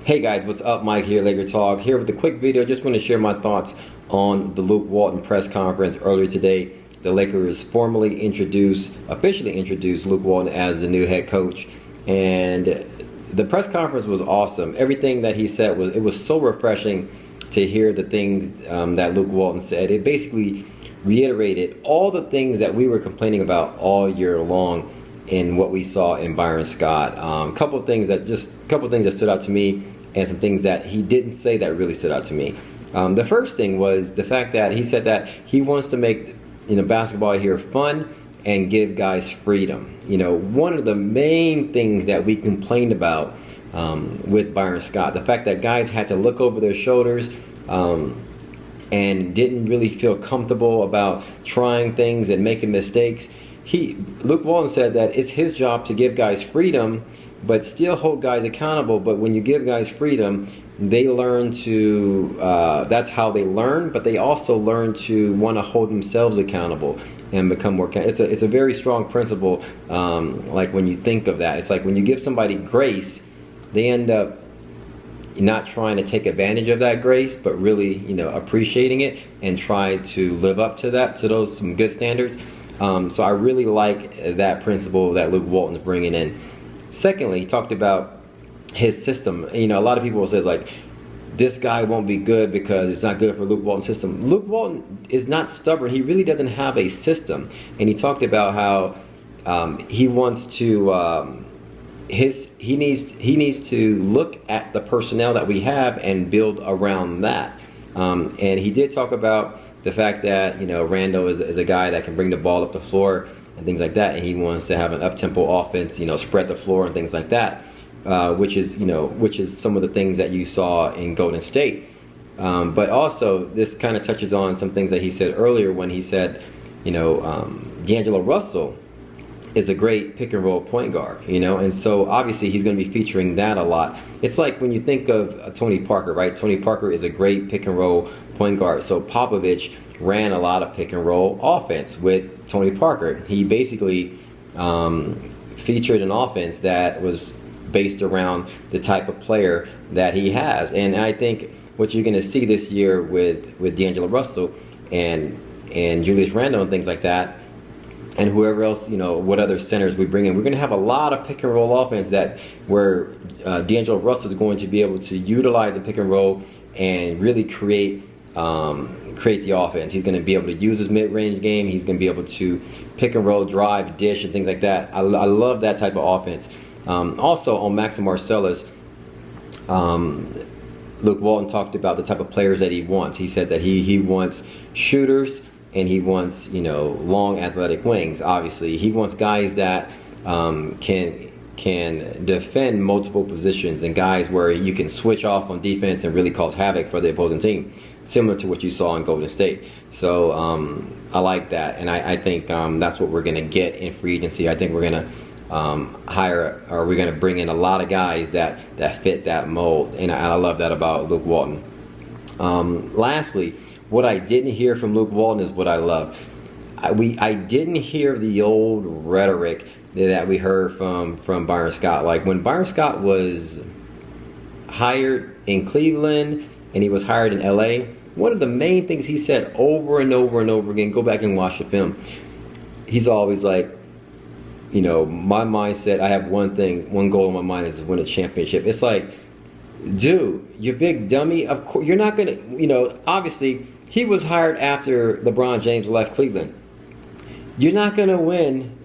Hey guys, what's up? Mike here, Laker Talk. Here with a quick video. Just want to share my thoughts on the Luke Walton press conference earlier today. The Lakers officially introduced Luke Walton as the new head coach, and the press conference was awesome. Everything that he said was so refreshing to hear the things that Luke Walton said. It basically reiterated all the things that we were complaining about all year long in what we saw in Byron Scott. A couple of things that stood out to me, and some things that he didn't say that really stood out to me. The first thing was the fact that he said that he wants to make basketball here fun and give guys freedom. One of the main things that we complained about with Byron Scott, the fact that guys had to look over their shoulders and didn't really feel comfortable about trying things and making mistakes. Luke Walton said that it's his job to give guys freedom, but still hold guys accountable. But when you give guys freedom, they learn to, that's how they learn, but they also learn to want to hold themselves accountable and become more, it's a very strong principle. Like when you think of that, it's like when you give somebody grace, they end up not trying to take advantage of that grace, but really, appreciating it and try to live up to those some good standards. So I really like that principle that Luke Walton is bringing in. Secondly, he talked about his system. A lot of people say like, this guy won't be good because it's not good for Luke Walton's system. Luke Walton is not stubborn. He really doesn't have a system. And he talked about how he wants to he needs to look at the personnel that we have and build around that. And he did talk about the fact that Randall is a guy that can bring the ball up the floor and things like that, and he wants to have an up-tempo offense, spread the floor and things like that, which is some of the things that you saw in Golden State. But also, this kind of touches on some things that he said earlier when he said, D'Angelo Russell is a great pick and roll point guard, and so obviously he's going to be featuring that a lot. It's like when you think of Tony Parker, right? Tony Parker is a great pick and roll point guard. So Popovich ran a lot of pick and roll offense with Tony Parker. He basically featured an offense that was based around the type of player that he has. And I think what you're going to see this year with D'Angelo Russell and Julius Randle and things like that, and whoever else, what other centers we bring in, we're going to have a lot of pick and roll offense where D'Angelo Russell is going to be able to utilize the pick and roll and really create the offense. He's going to be able to use his mid-range game. He's going to be able to pick and roll, drive, dish, and things like that. I love that type of offense. Also on Max and Marcellus, Luke Walton talked about the type of players that he wants. He said that he wants shooters, and he wants long athletic wings. Obviously, he wants guys that can defend multiple positions, and guys where you can switch off on defense and really cause havoc for the opposing team, similar to what you saw in Golden State. So I like that, and I think that's what we're going to get in free agency. I think we're going to we're going to bring in a lot of guys that fit that mold, and I love that about Luke Walton. Lastly, what I didn't hear from Luke Walton is what I love. I didn't hear the old rhetoric that we heard from Byron Scott. Like when Byron Scott was hired in Cleveland and he was hired in LA, one of the main things he said over and over and over again, go back and watch the film, he's always like, my mindset, I have one goal in my mind is to win a championship. It's like, dude, you big dummy. Of course, you're not going to, obviously, he was hired after LeBron James left Cleveland. You're not going to win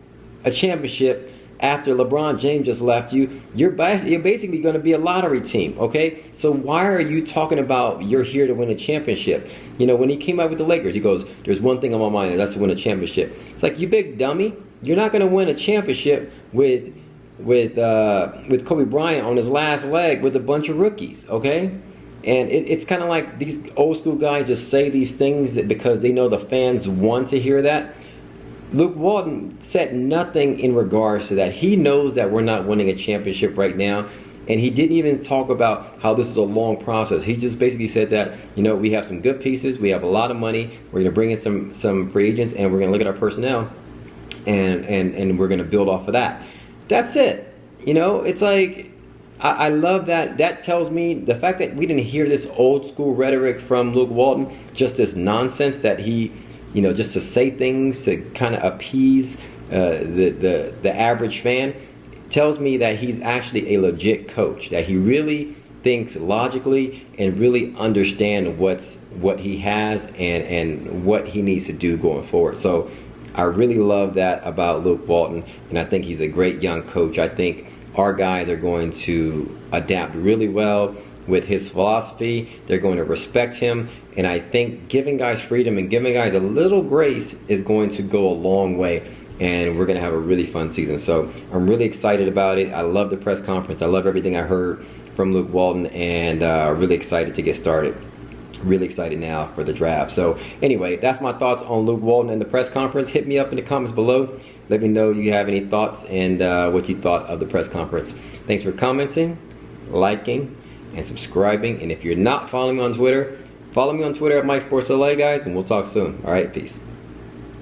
a championship after LeBron James just left you. You're basically going to be a lottery team, okay? So why are you talking about you're here to win a championship? When he came out with the Lakers, he goes, there's one thing on my mind, and that's to win a championship. It's like, you big dummy. You're not going to win a championship with Kobe Bryant on his last leg with a bunch of rookies, okay? And it's kind of like these old school guys just say these things because they know the fans want to hear that. Luke Walton said nothing in regards to that. He knows that we're not winning a championship right now, and he didn't even talk about how this is a long process. He just basically said that, we have some good pieces, we have a lot of money, we're going to bring in some free agents, and we're going to look at our personnel, and we're going to build off of that. That's it. It's like, I love that. That tells me the fact that we didn't hear this old school rhetoric from Luke Walton, just this nonsense that he, just to say things to kind of appease the average fan, tells me that he's actually a legit coach, that he really thinks logically and really understand what he has and what he needs to do going forward. So I really love that about Luke Walton, and I think he's a great young coach. I think our guys are going to adapt really well with his philosophy. They're going to respect him, and I think giving guys freedom and giving guys a little grace is going to go a long way, and we're going to have a really fun season. So I'm really excited about it. I love the press conference. I love everything I heard from Luke Walton, and really excited to get started. Really excited now for the draft. So anyway, that's my thoughts on Luke Walton and the press conference. Hit me up in the comments below. Let me know if you have any thoughts and what you thought of the press conference. Thanks for commenting, liking, and subscribing. And if you're not following me on Twitter, follow me on Twitter at MikeSportsLA, guys, and we'll talk soon. All right, peace.